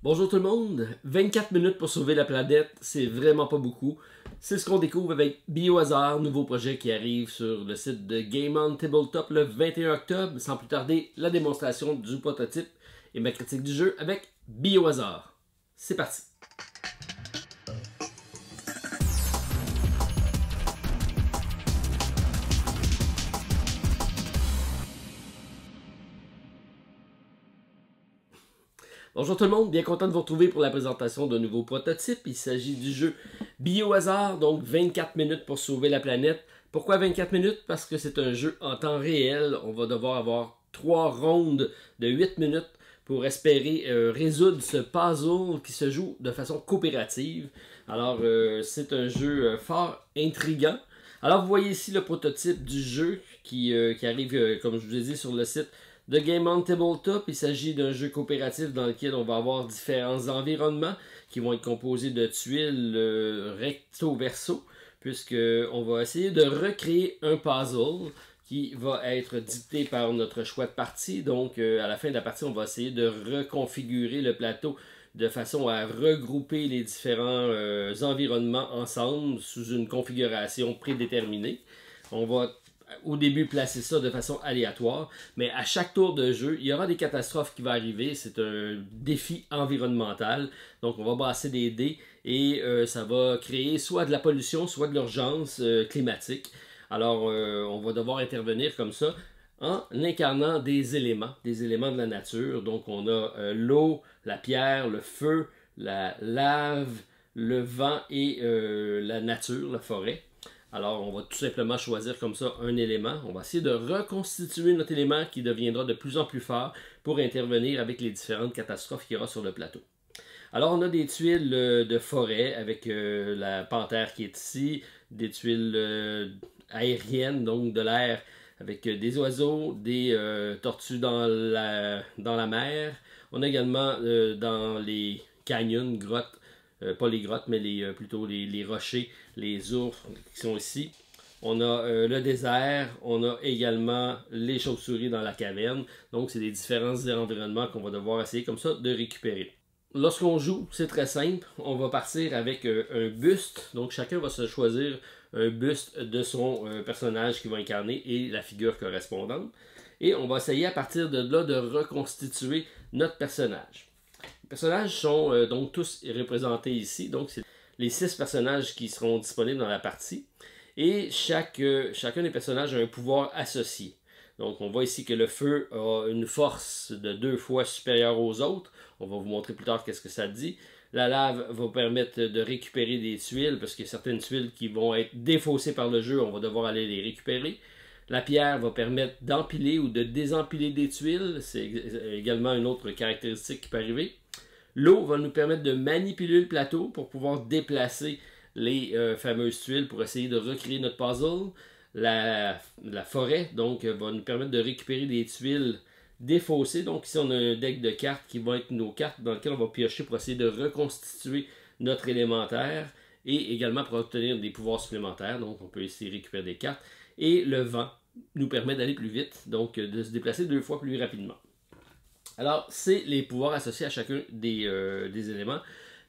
Bonjour tout le monde, 24 minutes pour sauver la planète, c'est vraiment pas beaucoup. C'est ce qu'on découvre avec Biohazard, nouveau projet qui arrive sur le site de Game On Tabletop le 21 octobre. Sans plus tarder, la démonstration du prototype et ma critique du jeu avec Biohazard. C'est parti! Bonjour tout le monde, bien content de vous retrouver pour la présentation d'un nouveau prototype. Il s'agit du jeu Biohazard, donc 24 minutes pour sauver la planète. Pourquoi 24 minutes? Parce que c'est un jeu en temps réel. On va devoir avoir 3 rondes de 8 minutes pour espérer résoudre ce puzzle qui se joue de façon coopérative. Alors, c'est un jeu fort intriguant. Alors, vous voyez ici le prototype du jeu qui arrive, comme je vous ai dit, sur le site de Game On Tabletop. Il s'agit d'un jeu coopératif dans lequel on va avoir différents environnements qui vont être composés de tuiles recto-verso, puisqu'on va essayer de recréer un puzzle qui va être dicté par notre choix de partie. Donc, à la fin de la partie, on va essayer de reconfigurer le plateau de façon à regrouper les différents environnements ensemble sous une configuration prédéterminée. On va au début placer ça de façon aléatoire, mais à chaque tour de jeu, il y aura des catastrophes qui vont arriver. C'est un défi environnemental, donc on va brasser des dés et ça va créer soit de la pollution, soit de l'urgence climatique. Alors on va devoir intervenir comme ça en incarnant des éléments de la nature. Donc on a l'eau, la pierre, le feu, la lave, le vent et la nature, la forêt. Alors, on va tout simplement choisir comme ça un élément. On va essayer de reconstituer notre élément qui deviendra de plus en plus fort pour intervenir avec les différentes catastrophes qu'il y aura sur le plateau. Alors, on a des tuiles de forêt avec la panthère qui est ici, des tuiles aériennes, donc de l'air, avec des oiseaux, des tortues dans la mer. On a également dans les canyons, grottes, pas les grottes, mais plutôt les rochers, les ours qui sont ici. On a le désert, on a également les chauves-souris dans la caverne. Donc, c'est des différents environnements qu'on va devoir essayer comme ça de récupérer. Lorsqu'on joue, c'est très simple. On va partir avec un buste. Donc, chacun va se choisir un buste de son personnage qu'il va incarner et la figure correspondante. Et on va essayer à partir de là de reconstituer notre personnage. Les personnages sont donc tous représentés ici. Donc, c'est les 6 personnages qui seront disponibles dans la partie. Et chacun des personnages a un pouvoir associé. Donc, on voit ici que le feu a une force de 2 fois supérieure aux autres. On va vous montrer plus tard qu'est-ce que ça dit. La lave va permettre de récupérer des tuiles, parce qu'il y a certaines tuiles qui vont être défaussées par le jeu. On va devoir aller les récupérer. La pierre va permettre d'empiler ou de désempiler des tuiles. C'est également une autre caractéristique qui peut arriver. L'eau va nous permettre de manipuler le plateau pour pouvoir déplacer les fameuses tuiles pour essayer de recréer notre puzzle. La forêt donc va nous permettre de récupérer des tuiles défaussées. Donc ici on a un deck de cartes qui vont être nos cartes dans lesquelles on va piocher pour essayer de reconstituer notre élémentaire et également pour obtenir des pouvoirs supplémentaires. Donc on peut essayer de récupérer des cartes. Et le vent nous permet d'aller plus vite, donc de se déplacer 2 fois plus rapidement. Alors, c'est les pouvoirs associés à chacun des éléments.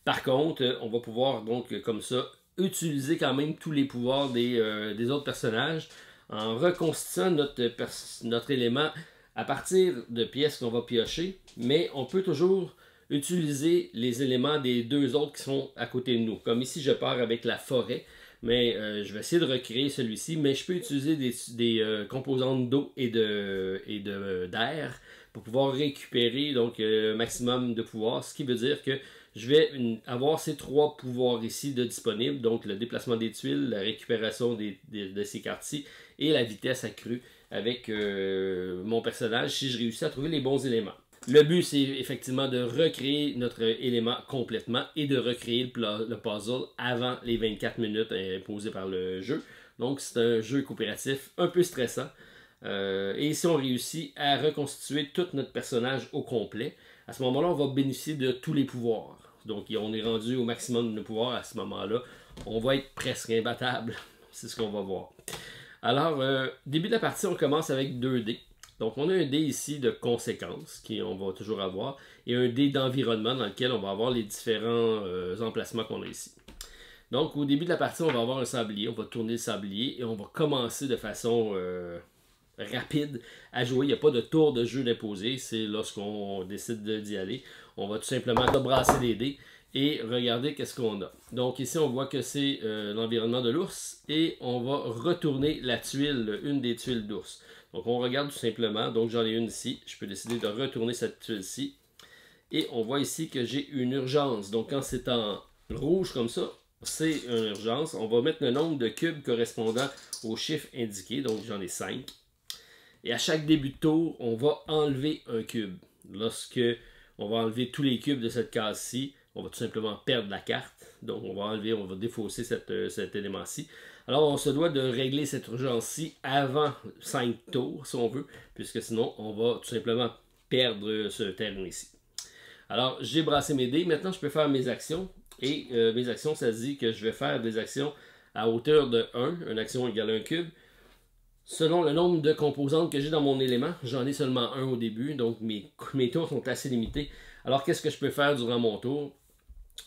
Par contre, on va pouvoir donc comme ça utiliser quand même tous les pouvoirs des autres personnages en reconstituant notre élément à partir de pièces qu'on va piocher, mais on peut toujours utiliser les éléments des 2 autres qui sont à côté de nous. Comme ici, je pars avec la forêt, mais je vais essayer de recréer celui-ci, mais je peux utiliser des composantes d'eau et d'air pour pouvoir récupérer donc le maximum de pouvoir, ce qui veut dire que je vais avoir ces 3 pouvoirs ici de disponibles, donc le déplacement des tuiles, la récupération de ces cartes-ci et la vitesse accrue avec mon personnage si je réussis à trouver les bons éléments. Le but, c'est effectivement de recréer notre élément complètement et de recréer le puzzle avant les 24 minutes imposées par le jeu. Donc, c'est un jeu coopératif un peu stressant. Et si on réussit à reconstituer tout notre personnage au complet, à ce moment-là, on va bénéficier de tous les pouvoirs. Donc, on est rendu au maximum de nos pouvoirs à ce moment-là. On va être presque imbattable. C'est ce qu'on va voir. Alors, début de la partie, on commence avec 2 dés. Donc on a un dé ici de conséquences, qu'on va toujours avoir, et un dé d'environnement dans lequel on va avoir les différents emplacements qu'on a ici. Donc au début de la partie, on va avoir un sablier, on va tourner le sablier, et on va commencer de façon rapide à jouer. Il n'y a pas de tour de jeu déposé, c'est lorsqu'on décide d'y aller. On va tout simplement brasser les dés et regarder qu'est-ce qu'on a. Donc ici, on voit que c'est l'environnement de l'ours et on va retourner la tuile, une des tuiles d'ours. Donc on regarde tout simplement, donc j'en ai une ici, je peux décider de retourner cette tuile-ci. Et on voit ici que j'ai une urgence. Donc quand c'est en rouge comme ça, c'est une urgence. On va mettre le nombre de cubes correspondant au chiffre indiqué, donc j'en ai 5. Et à chaque début de tour, on va enlever un cube. Lorsque on va enlever tous les cubes de cette case-ci, on va tout simplement perdre la carte. Donc on va enlever, on va défausser cet élément-ci. Alors on se doit de régler cette urgence-ci avant 5 tours, si on veut, puisque sinon on va tout simplement perdre ce terrain ici. Alors j'ai brassé mes dés, maintenant je peux faire mes actions. Et mes actions, ça dit que je vais faire des actions à hauteur de 1, une action égale 1 cube. Selon le nombre de composantes que j'ai dans mon élément, j'en ai seulement un au début, donc mes tours sont assez limités. Alors qu'est-ce que je peux faire durant mon tour?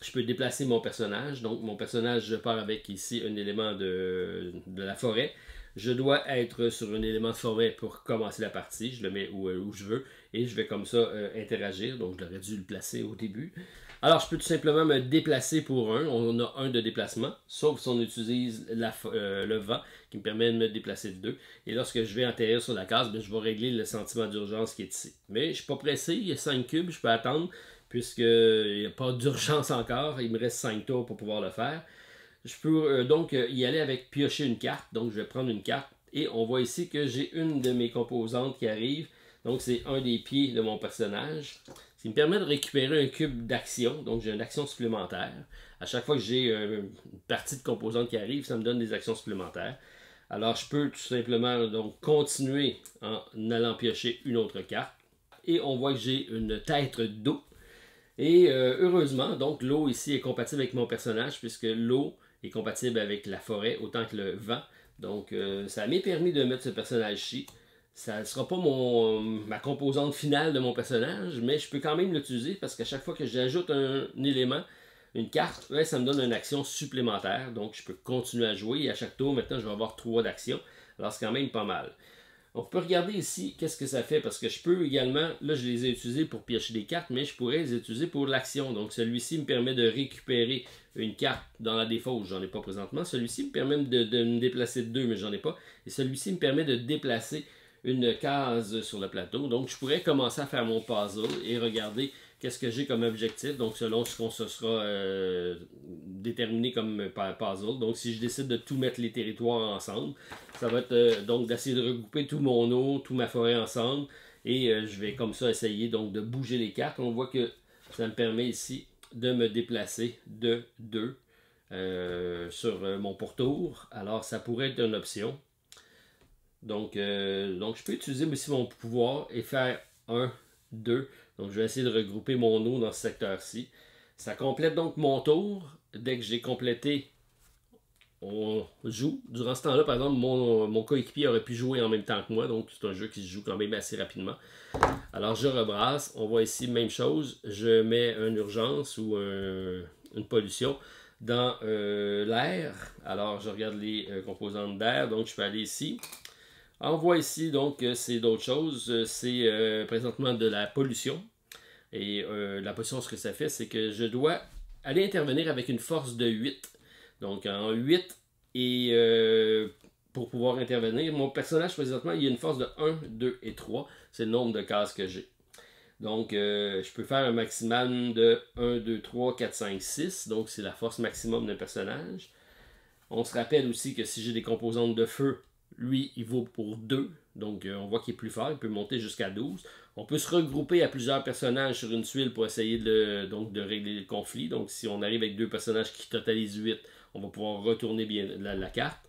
Je peux déplacer mon personnage. Donc mon personnage, je pars avec ici un élément de la forêt. Je dois être sur un élément de forêt pour commencer la partie. Je le mets où je veux et je vais comme ça interagir. Donc j'aurais dû le placer au début. Alors je peux tout simplement me déplacer pour un. On a un de déplacement, sauf si on utilise le vent qui me permet de me déplacer de 2. Et lorsque je vais atterrir sur la case, je vais régler le sentiment d'urgence qui est ici. Mais je ne suis pas pressé, il y a 5 cubes, je peux attendre puisqu'il n'y a pas d'urgence encore. Il me reste 5 tours pour pouvoir le faire. Je peux donc y aller avec piocher une carte. Donc je vais prendre une carte et on voit ici que j'ai une de mes composantes qui arrive. Donc c'est un des pieds de mon personnage. Ce qui me permet de récupérer un cube d'action. Donc j'ai une action supplémentaire. À chaque fois que j'ai une partie de composante qui arrive, ça me donne des actions supplémentaires. Alors je peux tout simplement donc continuer en allant piocher une autre carte. Et on voit que j'ai une tête d'eau. Et heureusement, donc l'eau ici est compatible avec mon personnage puisque l'eau est compatible avec la forêt autant que le vent. Donc ça m'est permis de mettre ce personnage-ci. Ça ne sera pas ma composante finale de mon personnage, mais je peux quand même l'utiliser parce qu'à chaque fois que j'ajoute un élément, une carte, là, ça me donne une action supplémentaire. Donc je peux continuer à jouer et à chaque tour, maintenant je vais avoir 3 d'actions. Alors c'est quand même pas mal. On peut regarder ici qu'est-ce que ça fait parce que je peux également, là je les ai utilisés pour piocher des cartes, mais je pourrais les utiliser pour l'action. Donc celui-ci me permet de récupérer une carte dans la défausse, j'en ai pas présentement. Celui-ci me permet de me déplacer de 2, mais j'en ai pas. Et celui-ci me permet de déplacer une case sur le plateau. Donc je pourrais commencer à faire mon puzzle et regarder qu'est-ce que j'ai comme objectif. Donc selon ce qu'on se sera déterminé comme puzzle. Donc si je décide de tout mettre les territoires ensemble, ça va être donc d'essayer de regrouper tout mon eau, toute ma forêt ensemble. Et je vais comme ça essayer donc de bouger les cartes. On voit que ça me permet ici de me déplacer de 2 sur mon pourtour. Alors ça pourrait être une option. Donc je peux utiliser aussi mon pouvoir et faire 1, 2. Donc je vais essayer de regrouper mon eau dans ce secteur-ci. Ça complète donc mon tour. Dès que j'ai complété, on joue. Durant ce temps-là, par exemple, mon coéquipier aurait pu jouer en même temps que moi. Donc c'est un jeu qui se joue quand même assez rapidement. Alors je rebrasse. On voit ici, même chose. Je mets une urgence ou une pollution dans l'air. Alors je regarde les composantes d'air. Donc je peux aller ici. On voit ici donc que c'est d'autres choses. C'est présentement de la pollution. Et la pollution, ce que ça fait, c'est que je dois aller intervenir avec une force de 8. Donc en 8, et pour pouvoir intervenir, mon personnage présentement, il y a une force de 1, 2 et 3. C'est le nombre de cases que j'ai. Donc je peux faire un maximum de 1, 2, 3, 4, 5, 6. Donc c'est la force maximum d'un personnage. On se rappelle aussi que si j'ai des composantes de feu, lui, il vaut pour 2. Donc, on voit qu'il est plus fort. Il peut monter jusqu'à 12. On peut se regrouper à plusieurs personnages sur une tuile pour essayer de régler le conflit. Donc, si on arrive avec 2 personnages qui totalisent 8, on va pouvoir retourner bien la carte.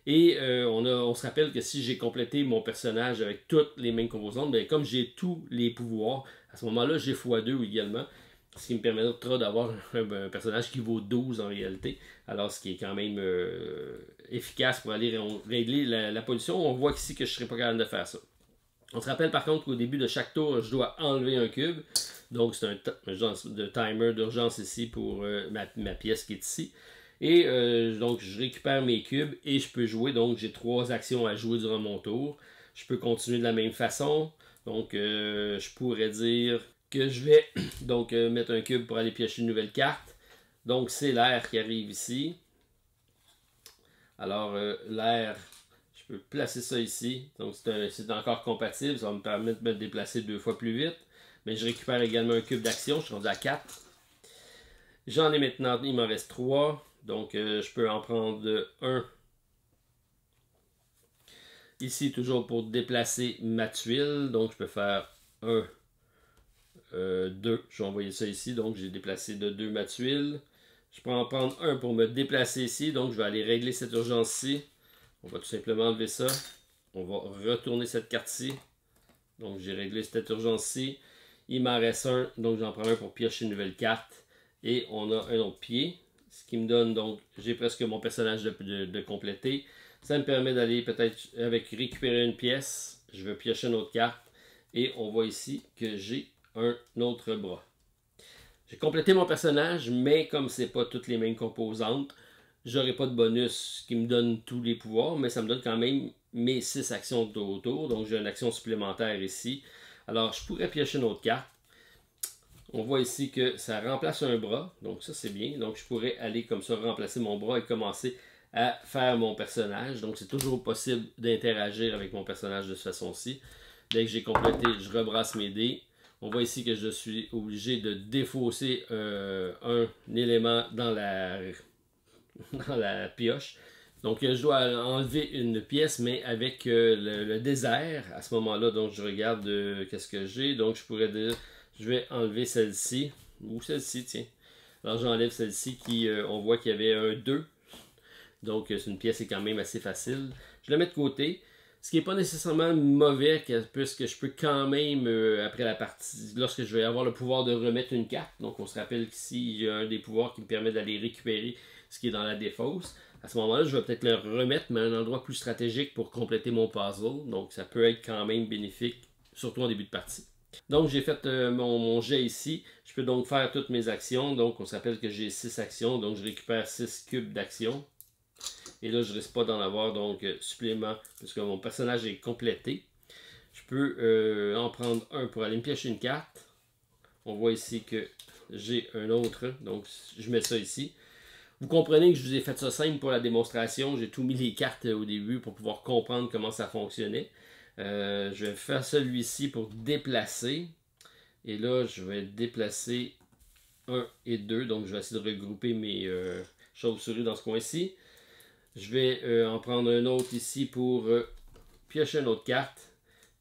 Et on se rappelle que si j'ai complété mon personnage avec toutes les mêmes composantes, bien, comme j'ai tous les pouvoirs, à ce moment-là, j'ai x2 également. Ce qui me permettra d'avoir un personnage qui vaut 12 en réalité. Alors, ce qui est quand même efficace pour aller régler la pollution. On voit ici que je ne serais pas capable de faire ça. On se rappelle par contre qu'au début de chaque tour, je dois enlever un cube. Donc c'est un genre de timer d'urgence ici pour ma pièce qui est ici. Et donc je récupère mes cubes et je peux jouer. Donc j'ai 3 actions à jouer durant mon tour. Je peux continuer de la même façon. Donc je pourrais dire que je vais donc mettre un cube pour aller piocher une nouvelle carte. Donc c'est l'air qui arrive ici. Alors l'air, je peux placer ça ici. Donc c'est encore compatible. Ça va me permettre de me déplacer 2 fois plus vite. Mais je récupère également un cube d'action. Je suis rendu à 4. J'en ai maintenant, il m'en reste 3. Donc je peux en prendre un. Ici, toujours pour déplacer ma tuile. Donc je peux faire 1, 2. Je vais envoyer ça ici. Donc j'ai déplacé de 2 ma tuile. Je peux en prendre un pour me déplacer ici. Donc je vais aller régler cette urgence-ci. On va tout simplement enlever ça. On va retourner cette carte-ci. Donc j'ai réglé cette urgence-ci. Il m'en reste un. Donc j'en prends un pour piocher une nouvelle carte. Et on a un autre pied. Ce qui me donne donc, j'ai presque mon personnage de compléter. Ça me permet d'aller peut-être avec récupérer une pièce. Je vais piocher une autre carte. Et on voit ici que j'ai un autre bras. J'ai complété mon personnage, mais comme c'est pas toutes les mêmes composantes, j'aurai pas de bonus qui me donne tous les pouvoirs, mais ça me donne quand même mes 6 actions de autour. Donc j'ai une action supplémentaire ici. Alors je pourrais piocher une autre carte. On voit ici que ça remplace un bras, donc ça c'est bien. Donc je pourrais aller comme ça remplacer mon bras et commencer à faire mon personnage. Donc c'est toujours possible d'interagir avec mon personnage de cette façon-ci. Dès que j'ai complété, je rebrasse mes dés. On voit ici que je suis obligé de défausser un élément dans la pioche. Donc je dois enlever une pièce, mais avec le désert à ce moment-là. Donc je regarde qu'est-ce que j'ai. Donc je pourrais dire, je vais enlever celle-ci, ou celle-ci, tiens. Alors j'enlève celle-ci qui, on voit qu'il y avait un 2. Donc c'est une pièce qui est quand même assez facile. Je la mets de côté. Ce qui n'est pas nécessairement mauvais, puisque je peux quand même, après la partie, lorsque je vais avoir le pouvoir de remettre une carte, donc on se rappelle qu'ici, il y a un des pouvoirs qui me permet d'aller récupérer ce qui est dans la défausse. À ce moment-là, je vais peut-être le remettre, mais à un endroit plus stratégique pour compléter mon puzzle. Donc ça peut être quand même bénéfique, surtout en début de partie. Donc j'ai fait mon jet ici. Je peux donc faire toutes mes actions. Donc on se rappelle que j'ai 6 actions, donc je récupère 6 cubes d'actions. Et là, je ne risque pas d'en avoir, donc supplément, puisque mon personnage est complété. Je peux en prendre un pour aller me piocher une carte. On voit ici que j'ai un autre, donc je mets ça ici. Vous comprenez que je vous ai fait ça simple pour la démonstration. J'ai tout mis les cartes au début pour pouvoir comprendre comment ça fonctionnait. Je vais faire celui-ci pour déplacer. Et là, je vais déplacer 1 et 2. Donc, je vais essayer de regrouper mes chauves-souris dans ce coin-ci. Je vais en prendre un autre ici pour piocher une autre carte.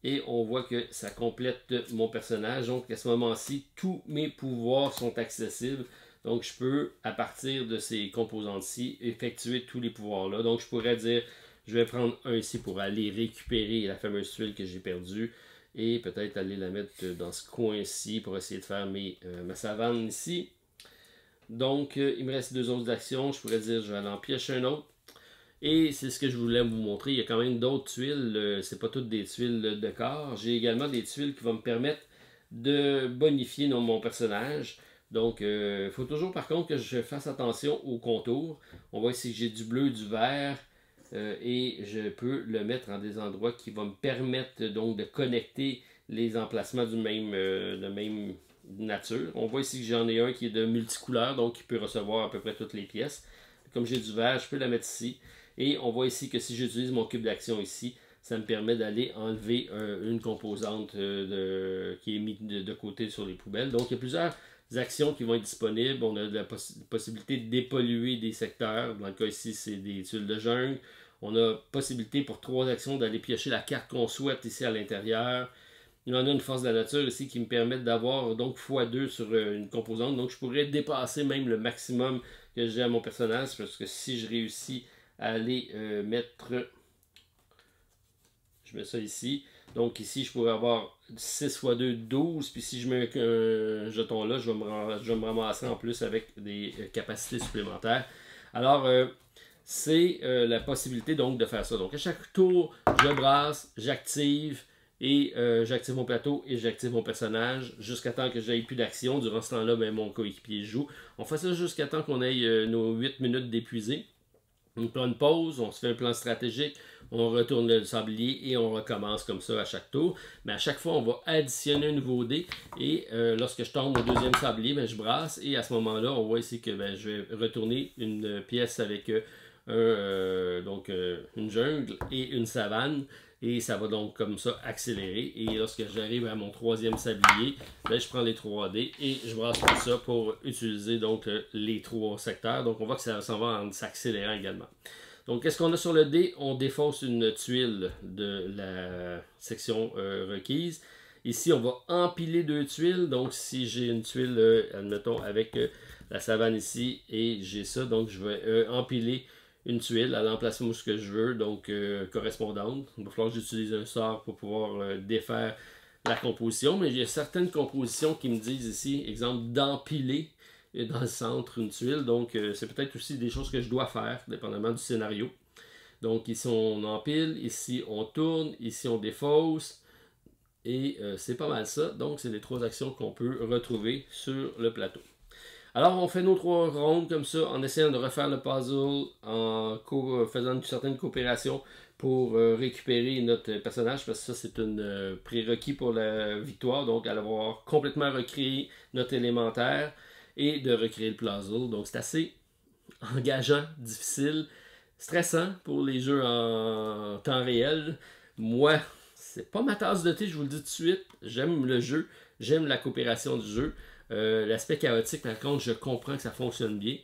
Et on voit que ça complète mon personnage. Donc à ce moment-ci, tous mes pouvoirs sont accessibles. Donc je peux, à partir de ces composantes-ci, effectuer tous les pouvoirs-là. Donc je pourrais dire, je vais prendre un ici pour aller récupérer la fameuse tuile que j'ai perdue. Et peut-être aller la mettre dans ce coin-ci pour essayer de faire ma savane ici. Donc il me reste 2 autres actions. Je pourrais dire, je vais aller en piocher un autre. Et c'est ce que je voulais vous montrer. Il y a quand même d'autres tuiles. C'est pas toutes des tuiles de corps. J'ai également des tuiles qui vont me permettre de bonifier mon personnage. Donc, il faut toujours par contre que je fasse attention au contour. On voit ici que j'ai du bleu, du vert. Et je peux le mettre en des endroits qui vont me permettre donc de connecter les emplacements de même nature. On voit ici que j'en ai un qui est de multicouleur, donc qui peut recevoir à peu près toutes les pièces. Comme j'ai du vert, je peux la mettre ici. Et on voit ici que si j'utilise mon cube d'action ici, ça me permet d'aller enlever une composante qui est mise de côté sur les poubelles. Donc il y a plusieurs actions qui vont être disponibles. On a la possibilité de dépolluer des secteurs. Dans le cas ici, c'est des tuiles de jungle. On a possibilité pour 3 actions d'aller piocher la carte qu'on souhaite ici à l'intérieur. Il y en a une force de la nature ici qui me permet d'avoir donc x2 sur une composante. Donc je pourrais dépasser même le maximum que j'ai à mon personnage, parce que si je réussis à aller mettre, je mets ça ici, donc ici je pourrais avoir 6 x 2, 12, puis si je mets un jeton là, je vais me ramasser en plus avec des capacités supplémentaires. Alors c'est la possibilité donc de faire ça. Donc à chaque tour, je brasse, j'active, Et j'active mon plateau et j'active mon personnage jusqu'à temps que j'aille plus d'action. Durant ce temps-là, ben, mon coéquipier joue. On fait ça jusqu'à temps qu'on ait nos 8 minutes d'épuisé. On prend une pause, on se fait un plan stratégique, on retourne le sablier et on recommence comme ça à chaque tour. Mais à chaque fois, on va additionner un nouveau dé. Et lorsque je tombe au deuxième sablier, ben, je brasse. Et à ce moment-là, on voit ici que ben, je vais retourner une pièce avec une jungle et une savane. Et ça va donc comme ça accélérer. Et lorsque j'arrive à mon troisième sablier, ben, je prends les 3 dés et je brasse tout ça pour utiliser donc les 3 secteurs. Donc on voit que ça s'en va en s'accélérant également. Donc qu'est-ce qu'on a sur le dé? On défausse une tuile de la section requise. Ici, on va empiler 2 tuiles. Donc si j'ai une tuile, admettons, avec la savane ici et j'ai ça, donc je vais empiler une tuile à l'emplacement où ce que je veux, donc correspondante. Il va falloir que j'utilise un sort pour pouvoir défaire la composition, mais il y a certaines compositions qui me disent ici, exemple, d'empiler dans le centre une tuile, donc c'est peut-être aussi des choses que je dois faire, dépendamment du scénario. Donc ici on empile, ici on tourne, ici on défausse, et c'est pas mal ça. Donc c'est les 3 actions qu'on peut retrouver sur le plateau. Alors, on fait nos 3 rondes comme ça, en essayant de refaire le puzzle, en faisant une certaine coopération pour récupérer notre personnage, parce que ça, c'est un prérequis pour la victoire. Donc, avoir complètement recréé notre élémentaire et de recréer le puzzle. Donc, c'est assez engageant, difficile, stressant pour les jeux en temps réel. Moi, c'est pas ma tasse de thé, je vous le dis tout de suite. J'aime le jeu, j'aime la coopération du jeu. L'aspect chaotique, par contre, je comprends que ça fonctionne bien.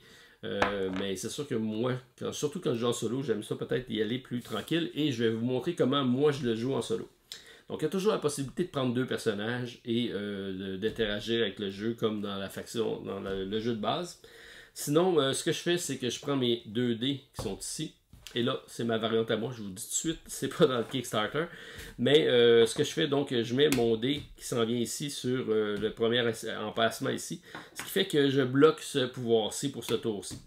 Mais c'est sûr que moi, surtout quand je joue en solo, j'aime ça peut-être y aller plus tranquille. Et je vais vous montrer comment moi je le joue en solo. Donc il y a toujours la possibilité de prendre 2 personnages et d'interagir avec le jeu comme dans la faction, dans le jeu de base. Sinon, ce que je fais, c'est que je prends mes 2 dés qui sont ici. Et là, c'est ma variante à moi, je vous le dis tout de suite, c'est pas dans le Kickstarter. Mais ce que je fais, donc, je mets mon dé qui s'en vient ici sur le premier emplacement ici. Ce qui fait que je bloque ce pouvoir-ci pour ce tour-ci.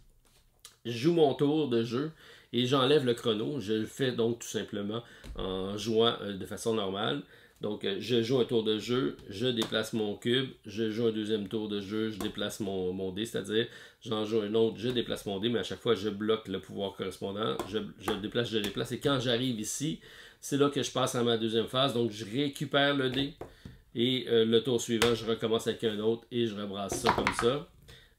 Je joue mon tour de jeu et j'enlève le chrono. Je le fais donc tout simplement en jouant de façon normale. Donc, je joue un tour de jeu, je déplace mon cube, je joue un deuxième tour de jeu, je déplace mon dé, c'est-à-dire, j'en joue un autre, je déplace mon dé, mais à chaque fois, je bloque le pouvoir correspondant, je le déplace, et quand j'arrive ici, c'est là que je passe à ma deuxième phase, donc je récupère le dé, et le tour suivant, je recommence avec un autre, et je rebrasse ça comme ça.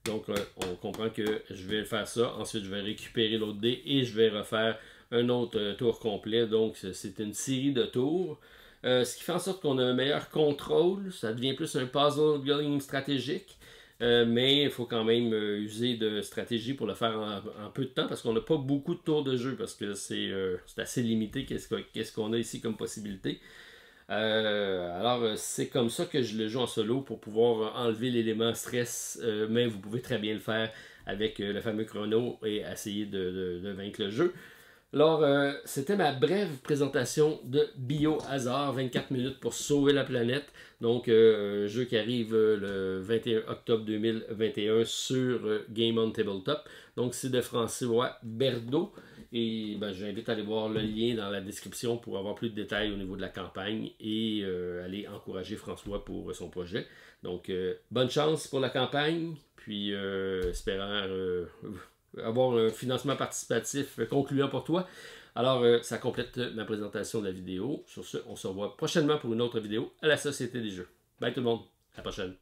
Donc, on comprend que je vais faire ça, ensuite, je vais récupérer l'autre dé, et je vais refaire un autre tour complet, donc c'est une série de tours. Ce qui fait en sorte qu'on a un meilleur contrôle, ça devient plus un puzzle game stratégique, mais il faut quand même user de stratégie pour le faire en peu de temps, parce qu'on n'a pas beaucoup de tours de jeu, parce que c'est assez limité qu'est-ce qu'on a ici comme possibilité. Alors c'est comme ça que je le joue en solo pour pouvoir enlever l'élément stress, mais vous pouvez très bien le faire avec le fameux chrono et essayer de vaincre le jeu. Alors, c'était ma brève présentation de Biohazard, 24 minutes pour sauver la planète. Donc, jeu qui arrive le 21 octobre 2021 sur Game on Tabletop. Donc, c'est de François Berdo. Et ben, j'invite à aller voir le lien dans la description pour avoir plus de détails au niveau de la campagne et aller encourager François pour son projet. Donc, bonne chance pour la campagne. Puis, espérant avoir un financement participatif concluant pour toi. Alors, ça complète ma présentation de la vidéo. Sur ce, on se revoit prochainement pour une autre vidéo à la Société des Jeux. Bye tout le monde, à la prochaine.